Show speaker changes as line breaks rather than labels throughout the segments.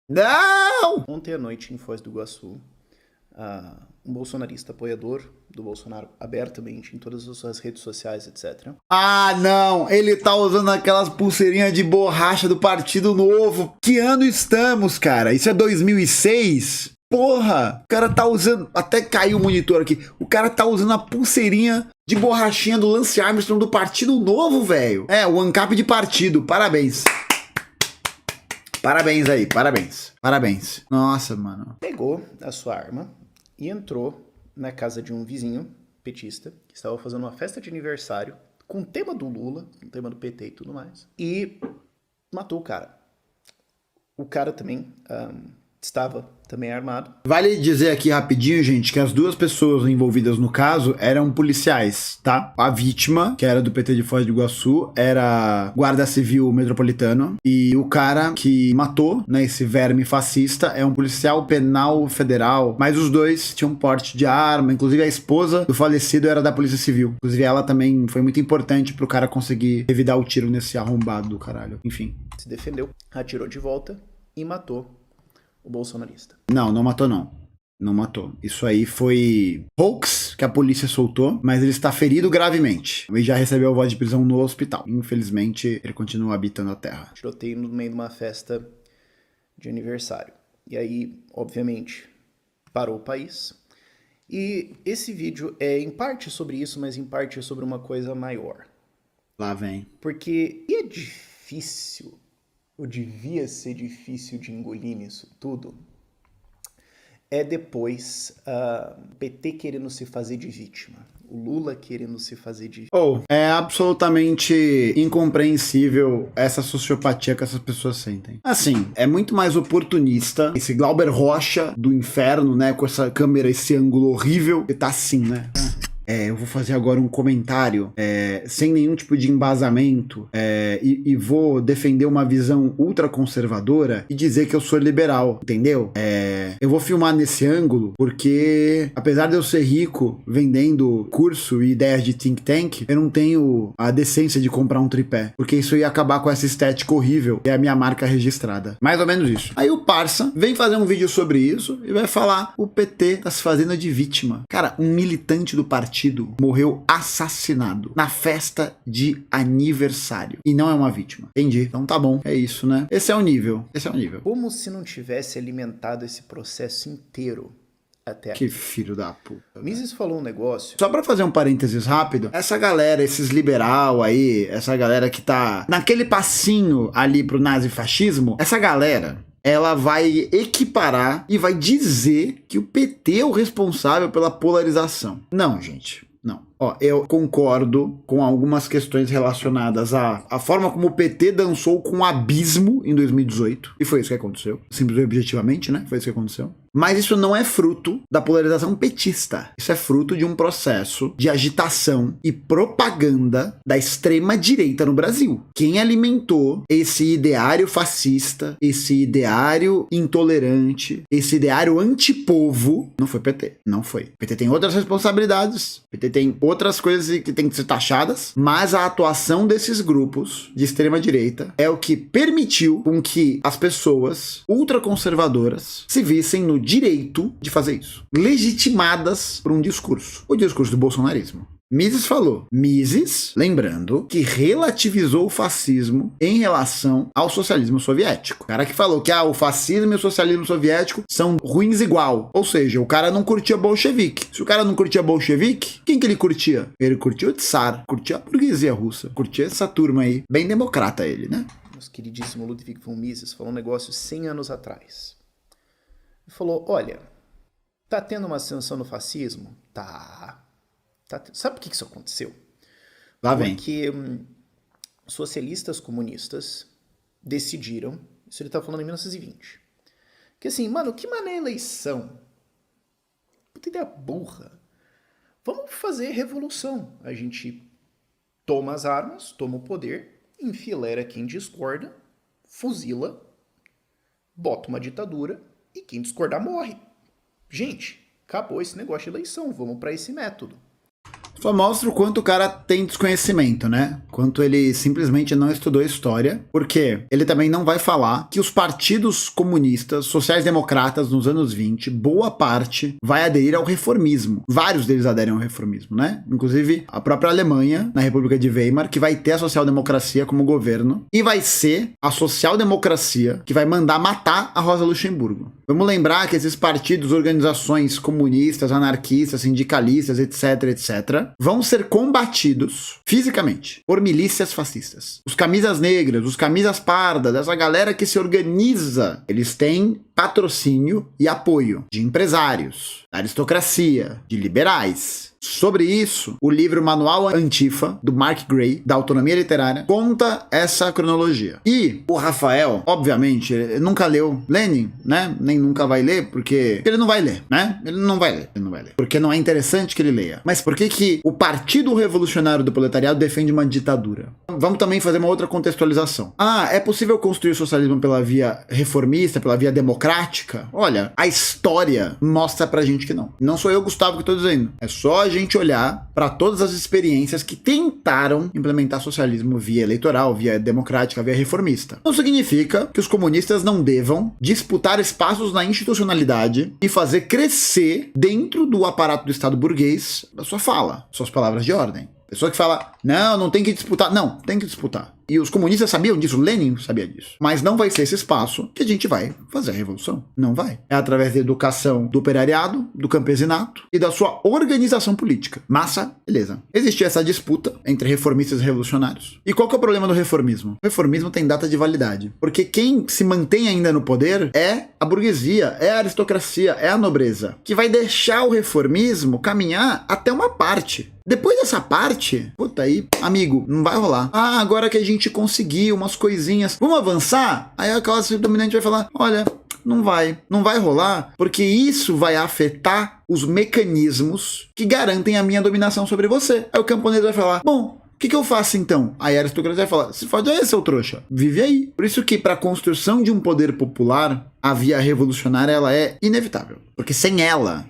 Não!
Ontem à noite, em Foz do Iguaçu, um bolsonarista apoiador do Bolsonaro, abertamente em todas as suas redes sociais, etc.
Ah, não! Ele tá usando aquelas pulseirinhas de borracha do Partido Novo. Que ano estamos, cara? Isso é 2006? Porra! O cara tá usando... Até caiu o monitor aqui. O cara tá usando a pulseirinha de borrachinha do Lance Armstrong do Partido Novo, velho. É, o ANCAP de partido. Parabéns. Parabéns aí, parabéns. Parabéns. Nossa, mano.
Pegou a sua arma e entrou na casa de um vizinho petista que estava fazendo uma festa de aniversário com o tema do Lula, com o tema do PT e tudo mais, e matou o cara. O cara também estava também armado.
Vale dizer aqui rapidinho, gente, que as duas pessoas envolvidas no caso eram policiais, tá? A vítima, que era do PT de Foz do Iguaçu, era guarda civil metropolitano, e o cara que matou, né, esse verme fascista, é um policial penal federal, mas os dois tinham porte de arma, inclusive a esposa do falecido era da Polícia Civil. Inclusive ela também foi muito importante pro cara conseguir evitar o tiro nesse arrombado do caralho. Enfim.
Se defendeu, atirou de volta e matou o bolsonarista.
Não, não matou não. Não matou. Isso aí foi hoax que a polícia soltou, mas ele está ferido gravemente. Ele já recebeu a voz de prisão no hospital. Infelizmente, ele continua habitando a terra.
Tiroteio no meio de uma festa de aniversário. E aí, obviamente, parou o país. E esse vídeo é em parte sobre isso, mas em parte é sobre uma coisa maior.
Lá vem.
Porque é difícil, ou devia ser difícil de engolir nisso tudo, é depois o PT querendo se fazer de vítima. O Lula querendo se fazer de...
É absolutamente incompreensível essa sociopatia que essas pessoas sentem. Assim, é muito mais oportunista esse Glauber Rocha do inferno, né? Com essa câmera, esse ângulo horrível, que tá assim, né? Eu vou fazer agora um comentário sem nenhum tipo de embasamento e vou defender uma visão ultraconservadora e dizer que eu sou liberal, entendeu? Eu vou filmar nesse ângulo porque, apesar de eu ser rico vendendo curso e ideias de think tank, eu não tenho a decência de comprar um tripé, porque isso ia acabar com essa estética horrível e a minha marca registrada. Mais ou menos isso. Aí o parça vem fazer um vídeo sobre isso e vai falar: o PT tá se fazendo de vítima. Cara, um militante do partido morreu assassinado na festa de aniversário. E não é uma vítima. Entendi. Então tá bom. É isso, né? Esse é o nível. Esse é o nível.
Como se não tivesse alimentado esse processo inteiro até aqui.
Que filho da puta.
Mises falou um negócio...
Só pra fazer um parênteses rápido, essa galera, esses liberal aí, essa galera que tá naquele passinho ali pro nazifascismo, essa galera... ela vai equiparar e vai dizer que o PT é o responsável pela polarização. Não, gente, não. Ó, eu concordo com algumas questões relacionadas à forma como o PT dançou com o abismo em 2018. E foi isso que aconteceu. Simples e objetivamente, né? Foi isso que aconteceu. Mas isso não é fruto da polarização petista. Isso é fruto de um processo de agitação e propaganda da extrema-direita no Brasil. Quem alimentou esse ideário fascista, esse ideário intolerante, esse ideário antipovo, não foi PT. Não foi. PT tem outras responsabilidades. PT tem outras coisas que tem que ser taxadas, mas a atuação desses grupos de extrema-direita é o que permitiu com que as pessoas ultraconservadoras se vissem no direito de fazer isso, legitimadas por um discurso, o discurso do bolsonarismo. Mises falou. Mises, lembrando, que relativizou o fascismo em relação ao socialismo soviético. O cara que falou que o fascismo e o socialismo soviético são ruins igual. Ou seja, o cara não curtia bolchevique. Se o cara não curtia bolchevique, quem que ele curtia? Ele curtia o Tsar, curtia a burguesia russa, curtia essa turma aí. Bem democrata ele, né?
Nosso queridíssimo Ludwig von Mises falou um negócio 100 anos atrás. Ele falou, olha, tá tendo uma ascensão no fascismo? Tá. Sabe por que isso aconteceu?
Lá vem.
Porque socialistas comunistas decidiram, isso ele tá falando em 1920, que assim, mano, que mané eleição? Puta ideia burra. Vamos fazer revolução. A gente toma as armas, toma o poder, enfileira quem discorda, fuzila, bota uma ditadura e quem discordar morre. Gente, acabou esse negócio de eleição, vamos para esse método.
Só mostra o quanto o cara tem desconhecimento, né? quanto ele simplesmente não estudou história, porque ele também não vai falar que os partidos comunistas, sociais-democratas nos anos 20, boa parte vai aderir ao reformismo. Vários deles aderem ao reformismo, né? Inclusive a própria Alemanha, na República de Weimar, que vai ter a social-democracia como governo, e vai ser a social-democracia que vai mandar matar a Rosa Luxemburgo. Vamos lembrar que esses partidos, organizações comunistas, anarquistas, sindicalistas, etc, etc, vão ser combatidos fisicamente por milícias fascistas. Os camisas negras, os camisas pardas, essa galera que se organiza, eles têm patrocínio e apoio de empresários, da aristocracia, de liberais. Sobre isso, o livro Manual Antifa, do Mark Gray, da Autonomia Literária, conta essa cronologia. E o Rafael, obviamente, ele nunca leu Lenin, né? Nem nunca vai ler, porque ele não vai ler, né? Ele não vai ler. Porque não é interessante que ele leia. Mas por que o Partido Revolucionário do Proletariado defende uma ditadura? Vamos também fazer uma outra contextualização. É possível construir o socialismo pela via reformista, pela via democrática? Olha, a história mostra pra gente que não. Não sou eu, Gustavo, que estou dizendo. É só a gente olhar para todas as experiências que tentaram implementar socialismo via eleitoral, via democrática, via reformista. Não significa que os comunistas não devam disputar espaços na institucionalidade e fazer crescer dentro do aparato do Estado burguês a sua fala, suas palavras de ordem. Pessoa que fala, não tem que disputar. Não, tem que disputar. E os comunistas sabiam disso, Lenin sabia disso. Mas não vai ser esse espaço que a gente vai fazer a revolução. Não vai. É através da educação do operariado, do campesinato e da sua organização política. Massa, beleza. Existia essa disputa entre reformistas e revolucionários. E qual que é o problema do reformismo? O reformismo tem data de validade. Porque quem se mantém ainda no poder é a burguesia, é a aristocracia, é a nobreza, que vai deixar o reformismo caminhar até uma parte. Depois dessa parte, puta aí, amigo, não vai rolar. Agora que a gente conseguiu umas coisinhas, vamos avançar? Aí a classe dominante vai falar, olha, não vai rolar, porque isso vai afetar os mecanismos que garantem a minha dominação sobre você. Aí o camponês vai falar, bom, o que eu faço então? Aí a aristocracia vai falar, se fode aí, seu trouxa, vive aí. Por isso que para a construção de um poder popular, a via revolucionária ela é inevitável. Porque sem ela,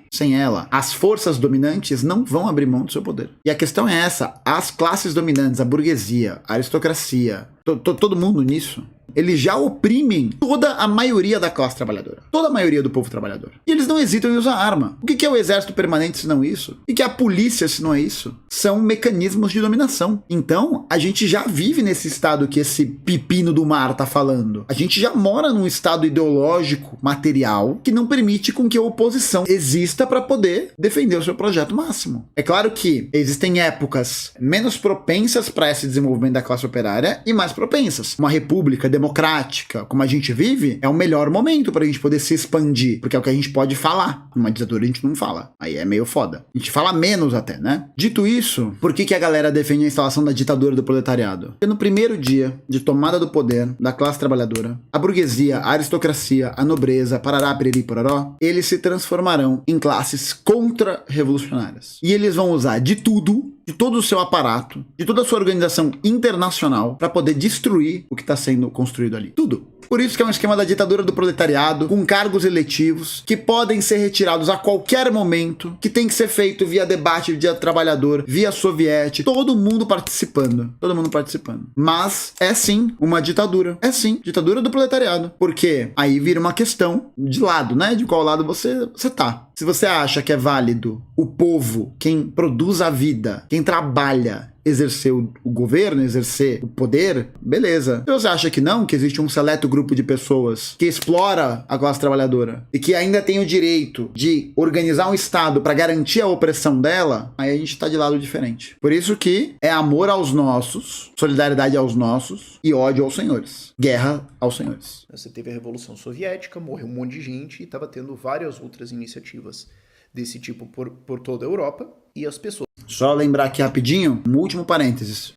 as forças dominantes não vão abrir mão do seu poder. E a questão é essa, as classes dominantes, a burguesia, a aristocracia, todo mundo nisso, eles já oprimem toda a maioria da classe trabalhadora. Toda a maioria do povo trabalhador. E eles não hesitam em usar arma. O que é o exército permanente se não isso? O que é a polícia se não é isso? São mecanismos de dominação. Então, a gente já vive nesse estado que esse pepino do mar tá falando. A gente já mora num estado ideológico, material, que não permite com que a oposição exista para poder defender o seu projeto máximo. É claro que existem épocas menos propensas para esse desenvolvimento da classe operária e mais propensas. Uma república democrática, como a gente vive, é o melhor momento pra gente poder se expandir, porque é o que a gente pode falar. Numa ditadura a gente não fala. Aí é meio foda. A gente fala menos até, né? Dito isso, por que a galera defende a instalação da ditadura do proletariado? Porque no primeiro dia de tomada do poder da classe trabalhadora, a burguesia, a aristocracia, a nobreza, parará, periri, pororó, eles se transformarão em classes contra-revolucionárias. E eles vão usar de tudo, de todo o seu aparato, de toda a sua organização internacional para poder destruir o que está sendo construído ali. Tudo. Por isso que é um esquema da ditadura do proletariado, com cargos eletivos, que podem ser retirados a qualquer momento, que tem que ser feito via debate, via trabalhador, via soviete, todo mundo participando. Mas é sim uma ditadura. É sim, ditadura do proletariado. Porque aí vira uma questão de lado, né? De qual lado você tá. Se você acha que é válido o povo, quem produz a vida, quem trabalha, exercer o governo, exercer o poder, beleza. Se você acha que não, que existe um seleto grupo de pessoas que explora a classe trabalhadora e que ainda tem o direito de organizar um Estado para garantir a opressão dela, aí a gente tá de lado diferente. Por isso que é amor aos nossos, solidariedade aos nossos e ódio aos senhores. Guerra aos senhores.
Você teve a Revolução Soviética, morreu um monte de gente e estava tendo várias outras iniciativas desse tipo por toda a Europa e as pessoas...
Só lembrar aqui rapidinho, um último parênteses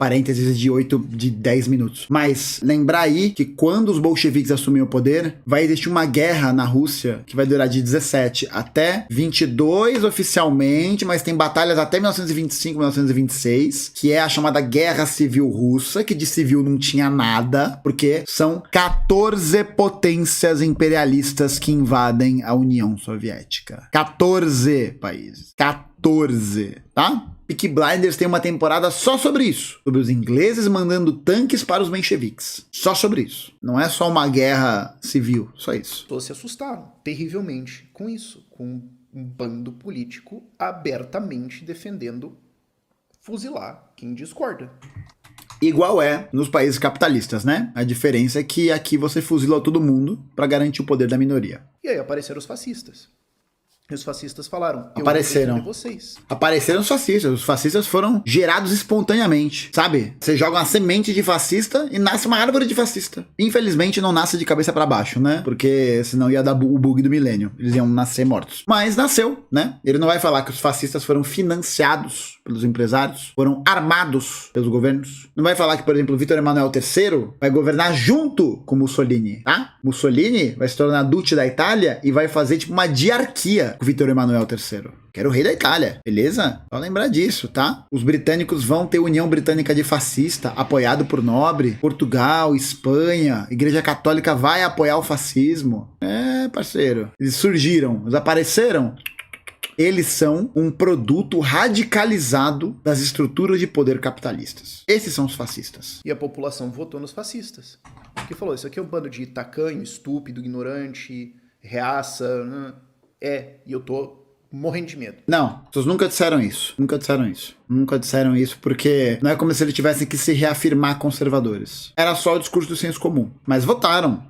de 10 minutos. Mas lembrar aí que quando os bolcheviques assumem o poder, vai existir uma guerra na Rússia que vai durar de 17 até 22 oficialmente, mas tem batalhas até 1925, 1926, que é a chamada Guerra Civil Russa, que de civil não tinha nada, porque são 14 potências imperialistas que invadem a União Soviética. 14 países. 14 14, tá? Peaky Blinders tem uma temporada só sobre isso. Sobre os ingleses mandando tanques para os mencheviques. Só sobre isso. Não é só uma guerra civil, só isso.
Todos se assustaram terrivelmente com isso. Com um bando político abertamente defendendo fuzilar quem discorda.
Igual é nos países capitalistas, né? A diferença é que aqui você fuzila todo mundo para garantir o poder da minoria.
E aí apareceram os fascistas. E os fascistas falaram, eu
Apareceram.
vou defender vocês.
Apareceram os fascistas. Os fascistas foram gerados espontaneamente, sabe? Você joga uma semente de fascista e nasce uma árvore de fascista. Infelizmente não nasce de cabeça para baixo, né? Porque senão ia dar o bug do milênio. Eles iam nascer mortos. Mas nasceu, né? Ele não vai falar que os fascistas foram financiados pelos empresários, foram armados pelos governos. Não vai falar que, por exemplo, Vítor Emanuel III vai governar junto com Mussolini, tá? Mussolini vai se tornar duque da Itália e vai fazer tipo uma diarquia com Vítor Emanuel III. Que era o rei da Itália, beleza? Só lembrar disso, tá? Os britânicos vão ter União Britânica de Fascista, apoiado por Nobre, Portugal, Espanha, Igreja Católica vai apoiar o fascismo. É, parceiro. Eles surgiram, eles apareceram. Eles são um produto radicalizado das estruturas de poder capitalistas. Esses são os fascistas.
E a população votou nos fascistas. Que falou, isso aqui é um bando de tacanho, estúpido, ignorante, reaça, né? E eu tô morrendo de medo.
Não, as pessoas nunca disseram isso. Nunca disseram isso. Nunca disseram isso porque não é como se eles tivessem que se reafirmar conservadores. Era só o discurso do senso comum. Mas votaram.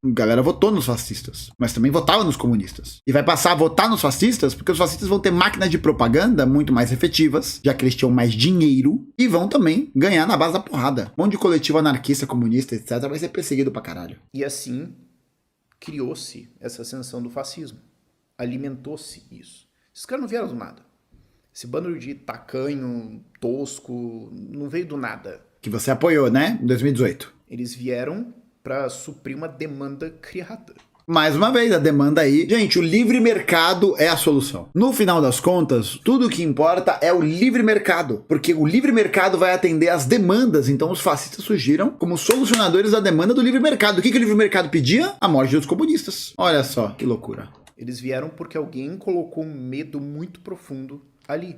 A galera votou nos fascistas, mas também votava nos comunistas. E vai passar a votar nos fascistas porque os fascistas vão ter máquinas de propaganda muito mais efetivas, já que eles tinham mais dinheiro, e vão também ganhar na base da porrada. Um monte de coletivo anarquista, comunista, etc. vai ser perseguido pra caralho.
E assim criou-se essa ascensão do fascismo. Alimentou-se isso. Esses caras não vieram do nada. Esse bando de tacanho, tosco, não veio do nada.
Que você apoiou, né? Em 2018.
Eles vieram para suprir uma demanda criada.
Mais uma vez, a demanda aí. Gente, o livre mercado é a solução. No final das contas, tudo o que importa é o livre mercado. Porque o livre mercado vai atender às demandas. Então os fascistas surgiram como solucionadores da demanda do livre mercado. O que o livre mercado pedia? A morte dos comunistas. Olha só, que loucura.
Eles vieram porque alguém colocou um medo muito profundo ali.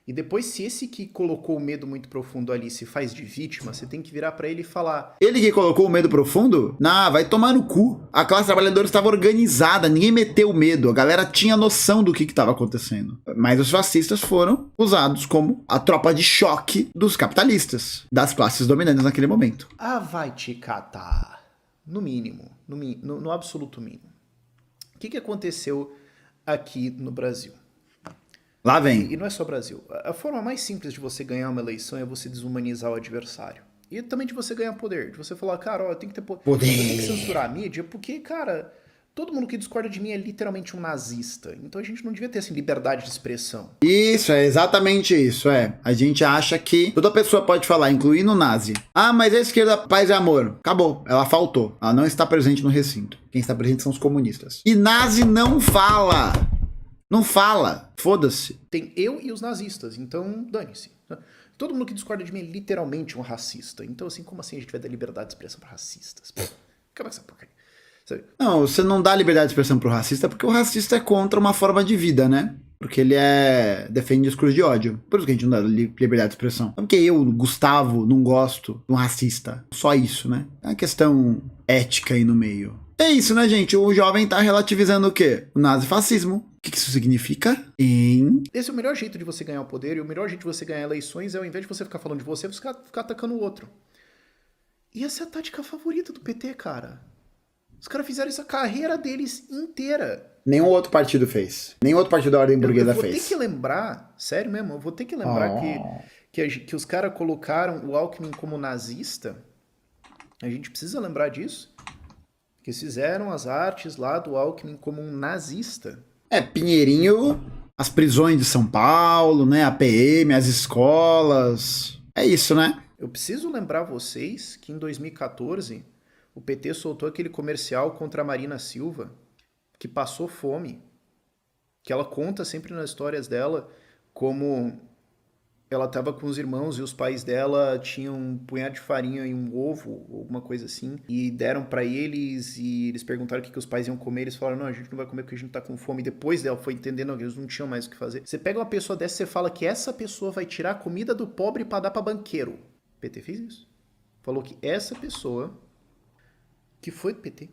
E depois, se esse que colocou o medo muito profundo ali se faz de vítima, você tem que virar pra ele e falar...
Ele que colocou o medo profundo? Vai tomar no cu. A classe trabalhadora estava organizada, ninguém meteu medo. A galera tinha noção do que estava acontecendo. Mas os fascistas foram usados como a tropa de choque dos capitalistas, das classes dominantes naquele momento.
Ah, vai te catar. No mínimo, no absoluto mínimo. O que aconteceu aqui no Brasil?
Lá vem.
E não é só Brasil. A forma mais simples de você ganhar uma eleição é você desumanizar o adversário. E também de você ganhar poder. De você falar, cara, ó, tem que ter poder. Eu tenho que censurar a mídia porque, cara, todo mundo que discorda de mim é literalmente um nazista. Então a gente não devia ter, assim, liberdade de expressão.
Isso, é exatamente isso, A gente acha que toda pessoa pode falar, incluindo o nazi. Ah, mas a esquerda, paz e amor. Acabou, ela faltou. Ela não está presente no recinto. Quem está presente são os comunistas. E nazi não fala. Não fala. Foda-se.
Tem eu e os nazistas, então dane-se. Todo mundo que discorda de mim é literalmente um racista. Então, assim, como assim a gente vai dar liberdade de expressão para racistas? Acaba com essa porcaria. Sabe?
Não, você não dá liberdade de expressão pro racista porque o racista é contra uma forma de vida, né? Porque ele defende discurso de ódio. Por isso que a gente não dá liberdade de expressão. Não porque eu, Gustavo, não gosto de um racista. Só isso, né? É uma questão ética aí no meio. É isso, né, gente? O jovem tá relativizando o quê? O nazifascismo. O que isso significa?
Esse é o melhor jeito de você ganhar o poder e o melhor jeito de você ganhar eleições é ao invés de você ficar falando de você ficar atacando o outro. E essa é a tática favorita do PT, cara. Os caras fizeram isso a carreira deles inteira.
Nenhum outro partido fez. Nenhum outro partido da ordem burguesa fez.
Eu vou ter que lembrar, sério mesmo, eu vou ter que lembrar que os caras colocaram o Alckmin como nazista. A gente precisa lembrar disso. Que fizeram as artes lá do Alckmin como um nazista.
Pinheirinho, as prisões de São Paulo, né? A PM, as escolas. É isso, né?
Eu preciso lembrar vocês que em 2014 o PT soltou aquele comercial contra a Marina Silva, que passou fome. Que ela conta sempre nas histórias dela como ela tava com os irmãos e os pais dela tinham um punhado de farinha e um ovo, alguma coisa assim, e deram pra eles e eles perguntaram o que os pais iam comer, eles falaram, não, a gente não vai comer porque a gente tá com fome. E depois dela foi entendendo que eles não tinham mais o que fazer. Você pega uma pessoa dessa e você fala que essa pessoa vai tirar a comida do pobre pra dar pra banqueiro. O PT fez isso. Falou que essa pessoa que foi do PT.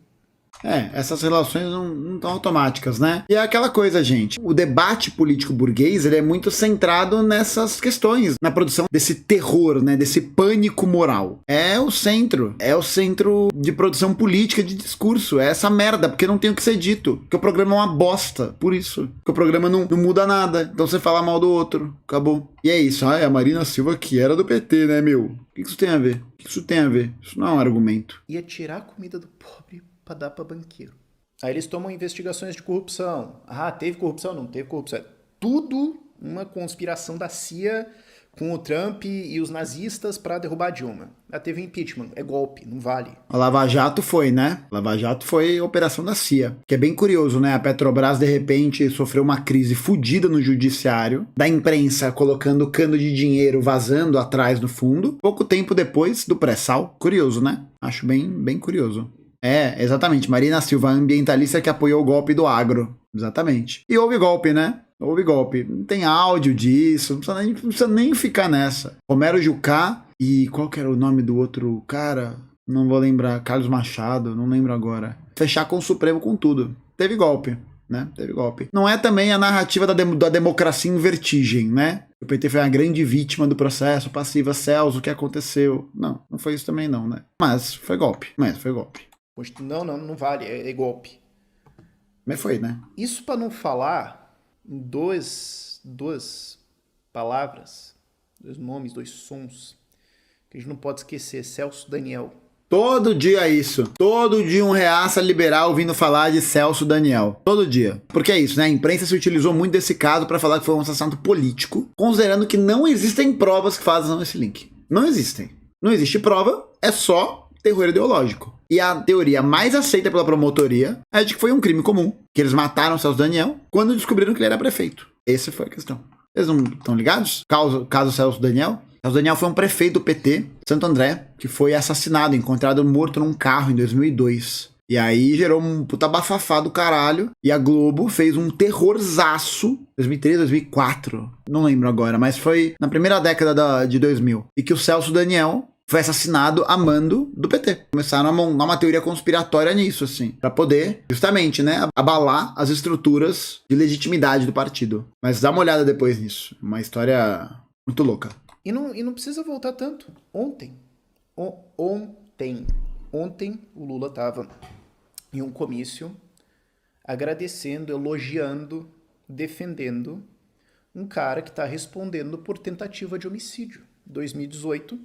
Essas relações não estão automáticas, né? E é aquela coisa, gente. O debate político burguês, ele é muito centrado nessas questões, na produção desse terror, né? Desse pânico moral. É o centro de produção política, de discurso. É essa merda, porque não tem o que ser dito. Porque o programa é uma bosta, por isso. Porque o programa não muda nada. Então você fala mal do outro, acabou. E é isso. A Marina Silva que era do PT, né, meu? O que isso tem a ver? O que isso tem a ver? Isso não é um argumento.
Ia tirar a comida do pobre pra dar pra banqueiro. Aí eles tomam investigações de corrupção. Ah, teve corrupção? Não teve corrupção. É tudo uma conspiração da CIA com o Trump e os nazistas pra derrubar a Dilma. Ah, teve impeachment. É golpe, não vale.
A Lava Jato foi, né? A Lava Jato foi operação da CIA. Que é bem curioso, né? A Petrobras, de repente, sofreu uma crise fodida no judiciário, da imprensa colocando cano de dinheiro vazando atrás no fundo, pouco tempo depois do pré-sal. Curioso, né? Acho bem curioso. Exatamente. Marina Silva, ambientalista que apoiou o golpe do agro. Exatamente. E houve golpe, né? Houve golpe. Não tem áudio disso, não precisa nem ficar nessa. Romero Jucá e qual que era o nome do outro cara? Não vou lembrar. Carlos Machado, não lembro agora. Fechar com o Supremo com tudo. Teve golpe, né? Teve golpe. Não é também a narrativa da democracia em vertigem, né? O PT foi a grande vítima do processo, passiva Celso, o que aconteceu. Não foi isso também não, né? Mas foi golpe.
Não vale, é golpe.
Mas foi, né?
Isso pra não falar em duas palavras, dois nomes, dois sons, que a gente não pode esquecer, Celso Daniel.
Todo dia isso. Todo dia um reaça liberal vindo falar de Celso Daniel. Todo dia. Porque é isso, né? A imprensa se utilizou muito desse caso para falar que foi um assassinato político, considerando que não existem provas que fazem esse link. Não existem. Não existe prova, é só terror ideológico. E a teoria mais aceita pela promotoria é de que foi um crime comum, que eles mataram Celso Daniel quando descobriram que ele era prefeito. Essa foi a questão. Eles não estão ligados? Caso Celso Daniel. Celso Daniel foi um prefeito do PT, Santo André, que foi assassinado, encontrado morto num carro em 2002. E aí gerou um puta bafafá do caralho. E a Globo fez um terrorzaço, 2003, 2004, não lembro agora, mas foi na primeira década de 2000. E que o Celso Daniel foi assassinado a mando do PT. Começaram a montar uma teoria conspiratória nisso, assim, pra poder, justamente, né, abalar as estruturas de legitimidade do partido. Mas dá uma olhada depois nisso. Uma história muito louca.
E não precisa voltar tanto. Ontem o Lula tava em um comício agradecendo, elogiando, defendendo um cara que tá respondendo por tentativa de homicídio. 2018...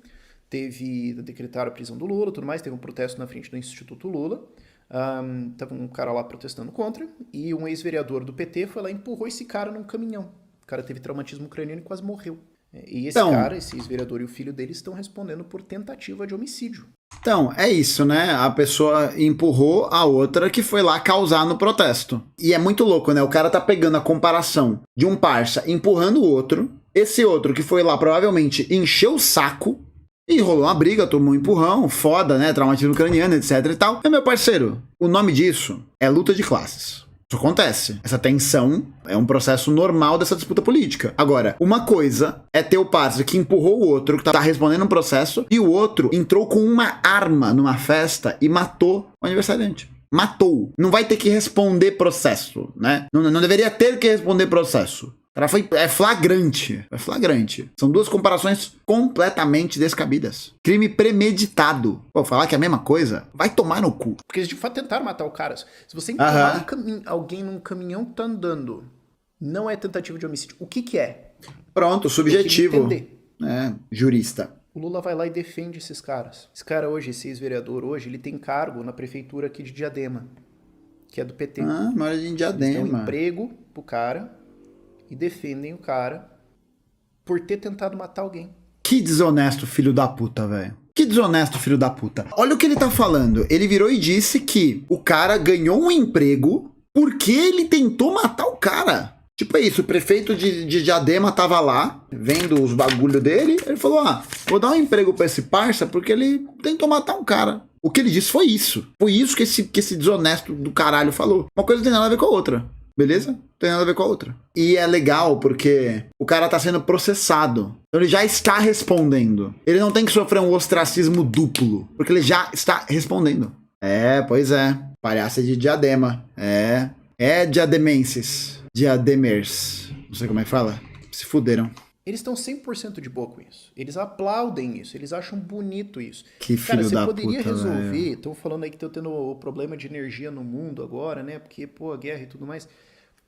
decretaram a prisão do Lula, tudo mais, teve um protesto na frente do Instituto Lula, tava um cara lá protestando contra, e um ex-vereador do PT foi lá e empurrou esse cara num caminhão. O cara teve traumatismo ucraniano e quase morreu. E esse cara, esse ex-vereador e o filho dele estão respondendo por tentativa de homicídio.
Então, é isso, né? A pessoa empurrou a outra que foi lá causar no protesto. E é muito louco, né? O cara tá pegando a comparação de um parça empurrando o outro, esse outro que foi lá provavelmente encheu o saco, e rolou uma briga, tomou um empurrão, foda, né? Traumatismo ucraniano, etc e tal. E, meu parceiro, o nome disso é luta de classes. Isso acontece. Essa tensão é um processo normal dessa disputa política. Agora, uma coisa é ter o parceiro que empurrou o outro, que tá respondendo um processo, e o outro entrou com uma arma numa festa e matou o aniversariante. Matou. Não vai ter que responder processo, né? Não deveria ter que responder processo. É flagrante. É flagrante. São duas comparações completamente descabidas. Crime premeditado. Pô, falar que é a mesma coisa? Vai tomar no cu.
Porque eles de fato tentaram matar o cara. Se você empurrar alguém num caminhão que tá andando, não é tentativa de homicídio. O que é?
Pronto, subjetivo. Jurista.
O Lula vai lá e defende esses caras. Esse cara hoje, esse ex-vereador hoje, ele tem cargo na prefeitura aqui de Diadema, que é do PT.
Mora em Diadema.
Eles dão um emprego pro cara e defendem o cara por ter tentado matar alguém.
Que desonesto filho da puta, velho. Que desonesto filho da puta. Olha o que ele tá falando. Ele virou e disse que o cara ganhou um emprego porque ele tentou matar o cara. Tipo isso, o prefeito de Diadema tava lá, vendo os bagulho dele, ele falou, vou dar um emprego pra esse parça porque ele tentou matar um cara. O que ele disse foi isso. Foi isso que esse desonesto do caralho falou. Uma coisa não tem nada a ver com a outra, beleza? Não tem nada a ver com a outra. E é legal porque o cara tá sendo processado. Então ele já está respondendo. Ele não tem que sofrer um ostracismo duplo, porque ele já está respondendo. Pois é. Palhaça de Diadema. Diademenses. Diademers. Não sei como é que fala. Se fuderam.
Eles estão 100% de boa com isso. Eles aplaudem isso. Eles acham bonito isso.
Que filho da puta,
você poderia resolver... Estão falando aí que estão tendo o problema de energia no mundo agora, né? Porque, a guerra e tudo mais.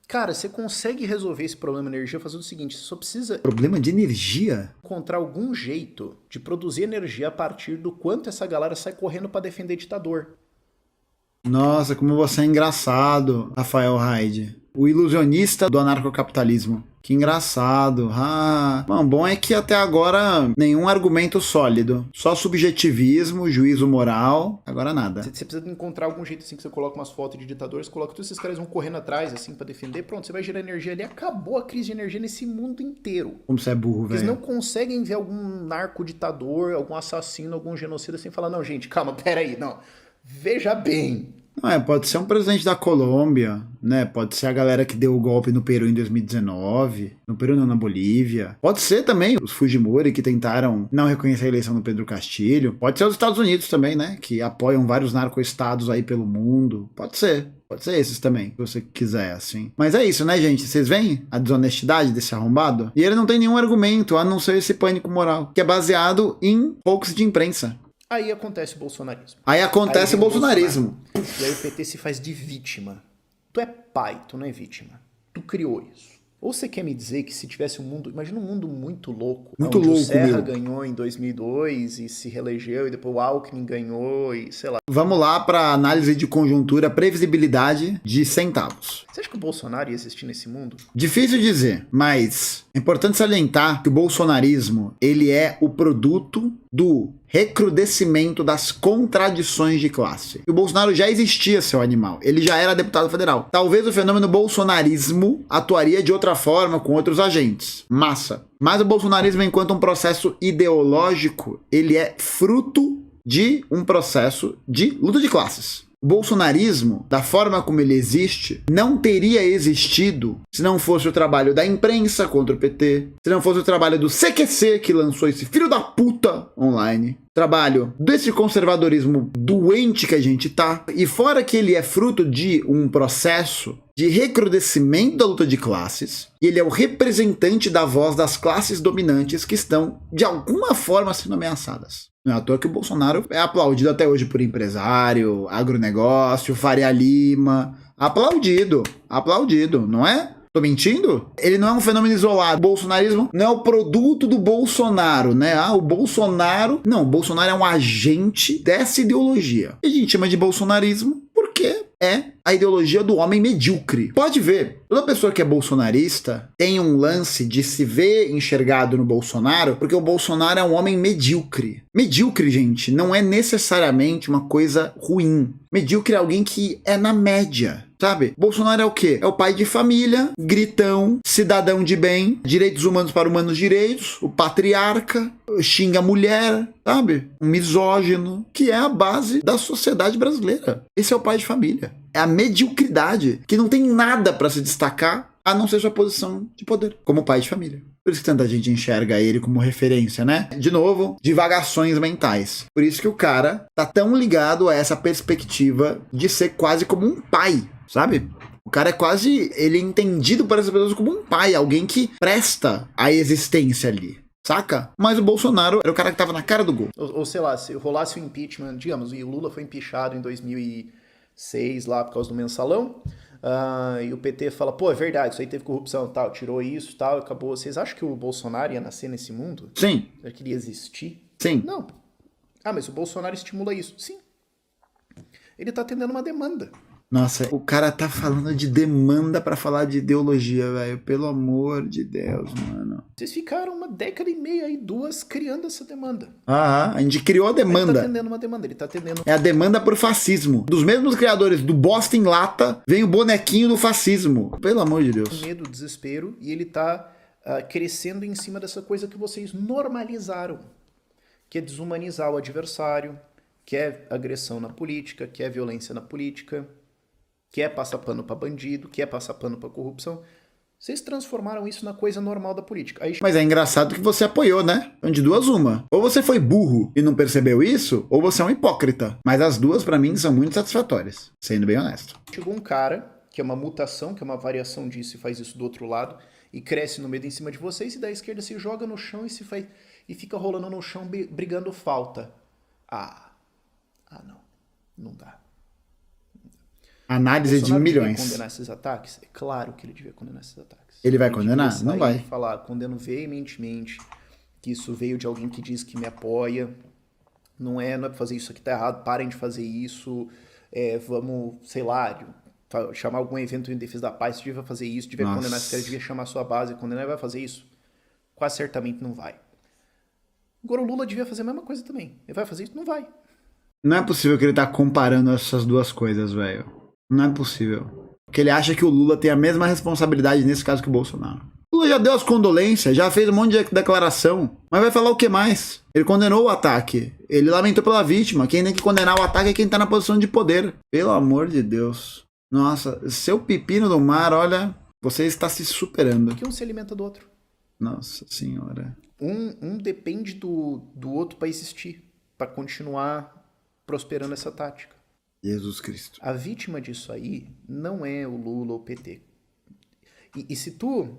Cara, você consegue resolver esse problema de energia fazendo o seguinte. Você só precisa...
Problema de energia?
Encontrar algum jeito de produzir energia a partir do quanto essa galera sai correndo pra defender ditador.
Nossa, como você é engraçado, Rafael Hyde. O ilusionista do anarcocapitalismo. Que engraçado. Mano, bom é que até agora nenhum argumento sólido. Só subjetivismo, juízo moral, agora nada.
Você precisa encontrar algum jeito assim que você coloca umas fotos de ditadores, coloca todos esses caras vão correndo atrás assim pra defender. Pronto, você vai gerar energia ali. Acabou a crise de energia nesse mundo inteiro.
Como você é burro, velho.
Eles não conseguem ver algum narcoditador, algum assassino, algum genocida sem falar, não, gente, calma, peraí, não. Veja bem.
Pode ser um presidente da Colômbia, né? Pode ser a galera que deu o golpe no Peru em 2019. No Peru não, na Bolívia. Pode ser também os Fujimori que tentaram não reconhecer a eleição do Pedro Castilho. Pode ser os Estados Unidos também, né? Que apoiam vários narcoestados aí pelo mundo. Pode ser esses também, se você quiser, assim. Mas é isso, né, gente? Vocês veem a desonestidade desse arrombado? E ele não tem nenhum argumento, a não ser esse pânico moral, que é baseado em hoax de imprensa.
Aí acontece o bolsonarismo.
Aí acontece o bolsonarismo.
E aí o PT se faz de vítima. Tu é pai, tu não é vítima. Tu criou isso. Ou você quer me dizer que se tivesse um mundo... Imagina um mundo muito louco.
Muito
onde
louco,
o Serra
meu.
Ganhou em 2002 e se reelegeu. E depois o Alckmin ganhou e sei lá.
Vamos lá para análise de conjuntura, previsibilidade de centavos.
Você acha que o Bolsonaro ia existir nesse mundo?
Difícil dizer, mas é importante salientar que o bolsonarismo, ele é o produto do recrudescimento das contradições de classe. O Bolsonaro já existia, seu animal. Ele já era deputado federal. Talvez o fenômeno bolsonarismo atuaria de outra forma com outros agentes. Massa. Mas o bolsonarismo, enquanto um processo ideológico, ele é fruto de um processo de luta de classes. O bolsonarismo, da forma como ele existe, não teria existido se não fosse o trabalho da imprensa contra o PT, se não fosse o trabalho do CQC que lançou esse filho da puta online, trabalho desse conservadorismo doente que a gente tá, e fora que ele é fruto de um processo de recrudescimento da luta de classes, e ele é o representante da voz das classes dominantes que estão, de alguma forma, sendo ameaçadas. Não é à toa que o Bolsonaro é aplaudido até hoje por empresário, agronegócio, Faria Lima. Aplaudido, não é? Tô mentindo? Ele não é um fenômeno isolado. O bolsonarismo não é o produto do Bolsonaro, né? O Bolsonaro... Não, o Bolsonaro é um agente dessa ideologia. E a gente chama de bolsonarismo porque é a ideologia do homem medíocre. Pode ver, toda pessoa que é bolsonarista tem um lance de se ver enxergado no Bolsonaro, porque o Bolsonaro é um homem medíocre. Medíocre, gente, não é necessariamente uma coisa ruim. Medíocre é alguém que é na média, sabe? Bolsonaro é o quê? É o pai de família, gritão, cidadão de bem, direitos humanos para humanos direitos, o patriarca, xinga a mulher, sabe? Um misógino, que é a base da sociedade brasileira. Esse é o pai de família. É a mediocridade, que não tem nada para se destacar, a não ser sua posição de poder, como pai de família. Por isso que tanta gente enxerga ele como referência, né? De novo, divagações mentais. Por isso que o cara tá tão ligado a essa perspectiva de ser quase como um pai, sabe? O cara é quase... Ele é entendido por essas pessoas como um pai, alguém que presta a existência ali. Saca? Mas o Bolsonaro era o cara que tava na cara do gol.
Ou sei lá, se rolasse o impeachment, digamos, e o Lula foi impeachado em 2006 lá por causa do mensalão, e o PT fala, pô, é verdade, isso aí teve corrupção e tal, tirou isso e tal, acabou. Vocês acham que o Bolsonaro ia nascer nesse mundo?
Sim.
Ele queria existir?
Sim.
Não. Mas o Bolsonaro estimula isso. Sim. Ele tá atendendo uma demanda.
Nossa, o cara tá falando de demanda pra falar de ideologia, velho. Pelo amor de Deus, mano.
Vocês ficaram 1,5 décadas aí, 2, criando essa demanda.
Ah, a gente criou a
Ele
demanda.
tá atendendo uma demanda, ele tá atendendo...
É a demanda por fascismo. Dos mesmos criadores do Bosta em Lata, vem o bonequinho do fascismo. Pelo amor de Deus.
medo, desespero, e ele tá crescendo em cima dessa coisa que vocês normalizaram, que é desumanizar o adversário, que é agressão na política, que é violência na política, que é passar pano pra bandido, que é passar pano pra corrupção. Vocês transformaram isso na coisa normal da política. Aí...
Mas é engraçado que você apoiou, né? Então de duas uma. Ou você foi burro e não percebeu isso, ou você é um hipócrita. Mas as duas, pra mim, são muito satisfatórias, sendo bem honesto.
Chegou um cara, que é uma mutação, que é uma variação disso, e faz isso do outro lado, e cresce no meio em cima de vocês, e da esquerda se joga no chão e fica rolando no chão brigando falta. Não. Não dá.
Análise de milhões.
Devia condenar esses ataques? É claro que ele devia condenar esses ataques.
Ele vai condenar? Não vai.
Falar, condeno veementemente que isso veio de alguém que diz que me apoia. Não é pra fazer isso aqui, tá errado, parem de fazer isso. Vamos, sei lá, chamar algum evento em defesa da paz, devia fazer isso, devia condenar esse cara, devia chamar a sua base, condenar, vai fazer isso? Quase certamente não vai. Agora o Lula devia fazer a mesma coisa também. Ele vai fazer isso? Não vai.
Não é possível que ele tá comparando essas duas coisas, velho. Não é possível. Porque ele acha que o Lula tem a mesma responsabilidade nesse caso que o Bolsonaro. O Lula já deu as condolências, já fez um monte de declaração. Mas vai falar o que mais? Ele condenou o ataque. Ele lamentou pela vítima. Quem tem que condenar o ataque é quem tá na posição de poder. Pelo amor de Deus. Nossa, seu pepino do mar, olha, você está se superando.
Porque um se alimenta do outro.
Nossa senhora.
Um depende do outro para existir, para continuar prosperando essa tática.
Jesus Cristo.
A vítima disso aí não é o Lula ou o PT. E se tu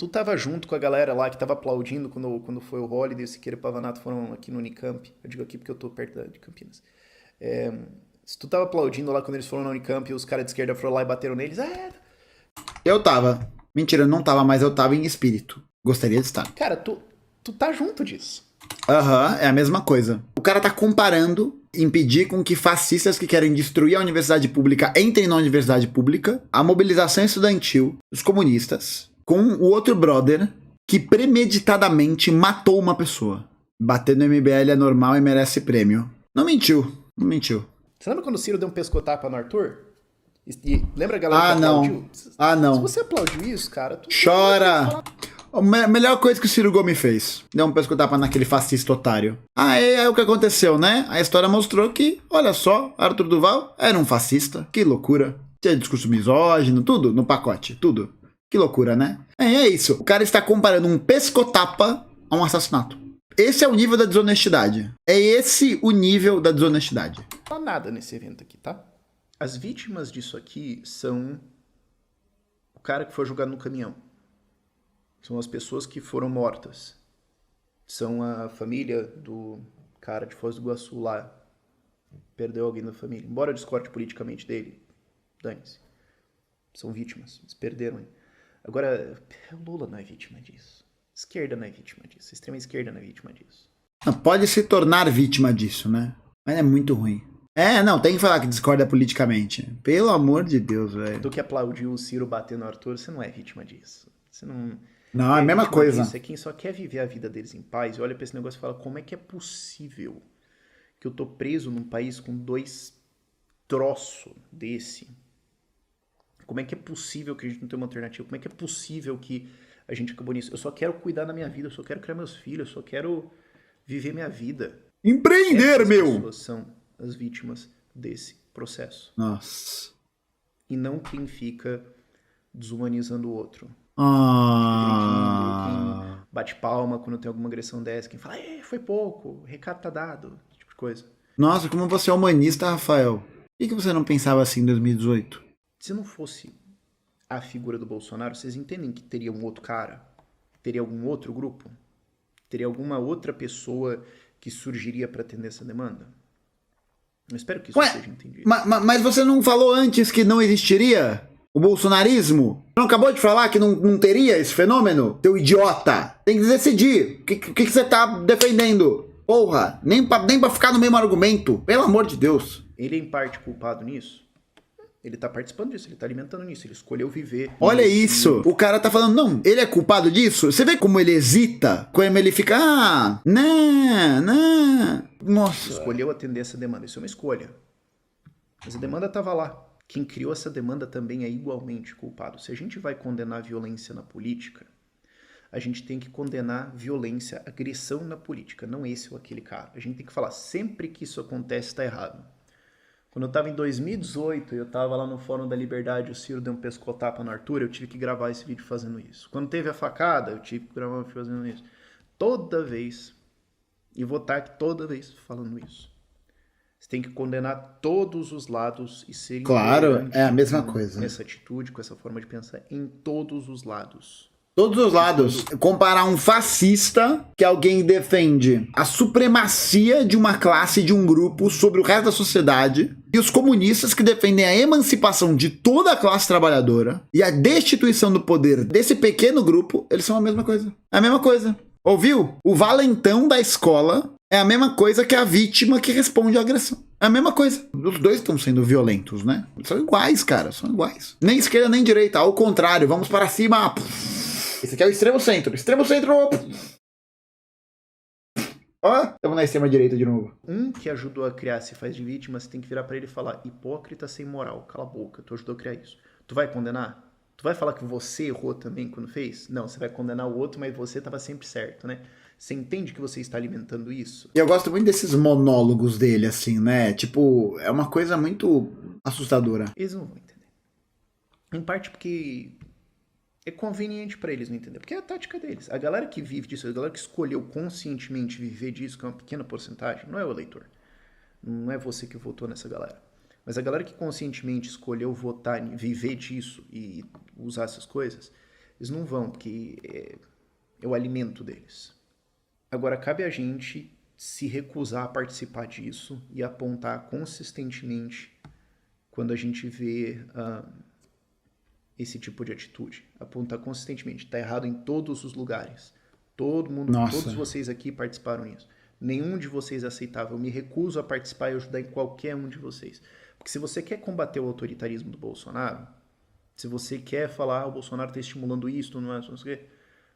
tava junto com a galera lá que tava aplaudindo quando foi o Holliday e o Siqueira e o Pavanato foram aqui no Unicamp, eu digo aqui porque eu tô perto de Campinas, se tu tava aplaudindo lá quando eles foram na Unicamp e os caras de esquerda foram lá e bateram neles,
Eu tava. Mentira, eu não tava, mas eu tava em espírito. Gostaria de estar.
Cara, tu tá junto disso.
Aham, é a mesma coisa. O cara tá comparando impedir com que fascistas que querem destruir a universidade pública entrem na universidade pública, a mobilização estudantil dos comunistas, com o outro brother que premeditadamente matou uma pessoa. Bater no MBL é normal e merece prêmio. Não mentiu.
Você lembra quando o Ciro deu um pescotapa no Arthur? E lembra a galera que
não.
aplaudiu?
Não.
Se você aplaudiu isso, cara... Tu
Chora! A melhor coisa que o Ciro Gomes fez. Deu um pescotapa naquele fascista otário. É o que aconteceu, né? A história mostrou que, olha só, Arthur Duval era um fascista. Que loucura. Tinha discurso misógino, tudo no pacote, tudo. Que loucura, né? É isso. O cara está comparando um pescotapa a um assassinato. Esse é o nível da desonestidade. É esse o nível da desonestidade.
Não há nada nesse evento aqui, tá? As vítimas disso aqui são o cara que foi jogado no caminhão. São as pessoas que foram mortas. São a família do cara de Foz do Iguaçu lá. Perdeu alguém da família. Embora eu discorde politicamente dele, dane-se. São vítimas. Eles perderam. Agora, o Lula não é vítima disso. Esquerda não é vítima disso. A extrema esquerda não é vítima disso.
Não, pode se tornar vítima disso, né? Mas é muito ruim. Não, tem que falar que discorda politicamente. Pelo amor de Deus, velho.
Tu que aplaudiu o Ciro batendo no Arthur, você não é vítima disso. Você não...
Não, é a mesma coisa.
Disso é quem só quer viver a vida deles em paz e olha pra esse negócio e fala, como é que é possível que eu tô preso num país com 2 troços desse? Como é que é possível que a gente não tenha uma alternativa? Como é que é possível que a gente acabou nisso? Eu só quero cuidar da minha vida, eu só quero criar meus filhos, eu só quero viver minha vida.
Empreender, meu!
Essas pessoas são as vítimas desse processo.
Nossa.
E não quem fica desumanizando o outro. Quem bate palma quando tem alguma agressão dessa, quem fala, foi pouco, o recado tá dado, esse tipo de coisa.
Nossa, como você é humanista, Rafael. Por que você não pensava assim em 2018?
Se não fosse a figura do Bolsonaro, vocês entendem que teria um outro cara? Teria algum outro grupo? Teria alguma outra pessoa que surgiria para atender essa demanda? Eu espero que isso seja entendido.
Mas você não falou antes que não existiria o bolsonarismo? Não acabou de falar que não teria esse fenômeno? Teu idiota! Tem que decidir. O que você tá defendendo? Porra, nem pra ficar no mesmo argumento. Pelo amor de Deus.
Ele é em parte culpado nisso? Ele tá participando disso, ele tá alimentando nisso, ele escolheu viver.
Olha isso, o cara tá falando, não, ele é culpado disso? Você vê como ele hesita? Como ele fica, não. Nossa.
Escolheu atender essa demanda, isso é uma escolha. Mas a demanda tava lá. Quem criou essa demanda também é igualmente culpado. Se a gente vai condenar violência na política, a gente tem que condenar violência, agressão na política, não esse ou aquele cara. A gente tem que falar, sempre que isso acontece, tá errado. Quando eu tava em 2018, eu tava lá no Fórum da Liberdade, o Ciro deu um pescotapa no Arthur, eu tive que gravar esse vídeo fazendo isso. Quando teve a facada, eu tive que gravar um vídeo fazendo isso. Toda vez, e vou estar aqui toda vez falando isso. Você tem que condenar todos os lados e ser
claro, é a mesma coisa.
Essa atitude, com essa forma de pensar, em todos os lados.
Todos os lados. Comparar um fascista, que alguém defende a supremacia de uma classe, de um grupo, sobre o resto da sociedade, e os comunistas que defendem a emancipação de toda a classe trabalhadora e a destituição do poder desse pequeno grupo, eles são a mesma coisa. É a mesma coisa. Ouviu? O valentão da escola é a mesma coisa que a vítima que responde à agressão. É a mesma coisa. Os dois estão sendo violentos, né? São iguais, cara. São iguais. Nem esquerda nem direita. Ao contrário. Vamos para cima. Esse aqui é o extremo centro. Extremo centro. Ó, estamos na extrema direita de novo.
Um que ajudou a criar se faz de vítima, você tem que virar pra ele e falar: hipócrita sem moral, cala a boca, tu ajudou a criar isso. Tu vai condenar? Tu vai falar que você errou também quando fez? Não, você vai condenar o outro, mas você estava sempre certo, né? Você entende que você está alimentando isso?
Eu gosto muito desses monólogos dele, assim, né? Tipo, é uma coisa muito assustadora.
Eles não vão entender. Em parte porque é conveniente pra eles não entender. Porque é a tática deles. A galera que vive disso, a galera que escolheu conscientemente viver disso, que é uma pequena porcentagem, não é o eleitor. Não é você que votou nessa galera. Mas a galera que conscientemente escolheu votar, viver disso e usar essas coisas, eles não vão, porque é o alimento deles. Agora, cabe a gente se recusar a participar disso e apontar consistentemente quando a gente vê esse tipo de atitude. Apontar consistentemente. Está errado em todos os lugares. Todo mundo, todos vocês aqui participaram disso. Nenhum de vocês é aceitável. Eu me recuso a participar e ajudar em qualquer um de vocês. Porque se você quer combater o autoritarismo do Bolsonaro, se você quer falar o Bolsonaro está estimulando isso, não sei o quê,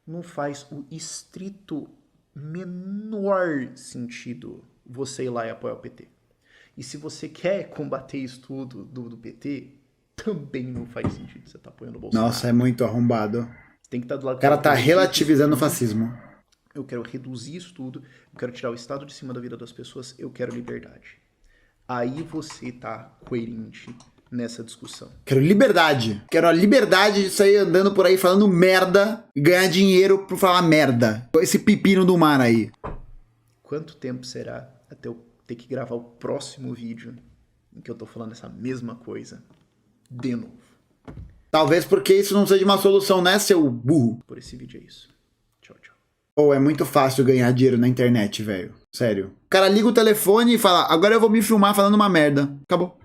não faz o estrito menor sentido você ir lá e apoiar o PT. E se você quer combater isso tudo do PT, também não faz sentido você estar apoiando o Bolsonaro.
Nossa, é muito arrombado.
Você tem que estar do lado.
O cara tá relativizando o fascismo.
Eu quero reduzir isso tudo, eu quero tirar o Estado de cima da vida das pessoas, eu quero liberdade. Aí você tá coerente nessa discussão.
Quero liberdade. Quero a liberdade de sair andando por aí falando merda e ganhar dinheiro por falar merda. Esse pepino do mar aí.
Quanto tempo será até eu ter que gravar o próximo vídeo em que eu tô falando essa mesma coisa de novo?
Talvez porque isso não seja uma solução, né, seu burro?
Por esse vídeo é isso. Tchau, tchau.
Pô, é muito fácil ganhar dinheiro na internet, velho. Sério. O cara liga o telefone e fala, agora eu vou me filmar falando uma merda. Acabou.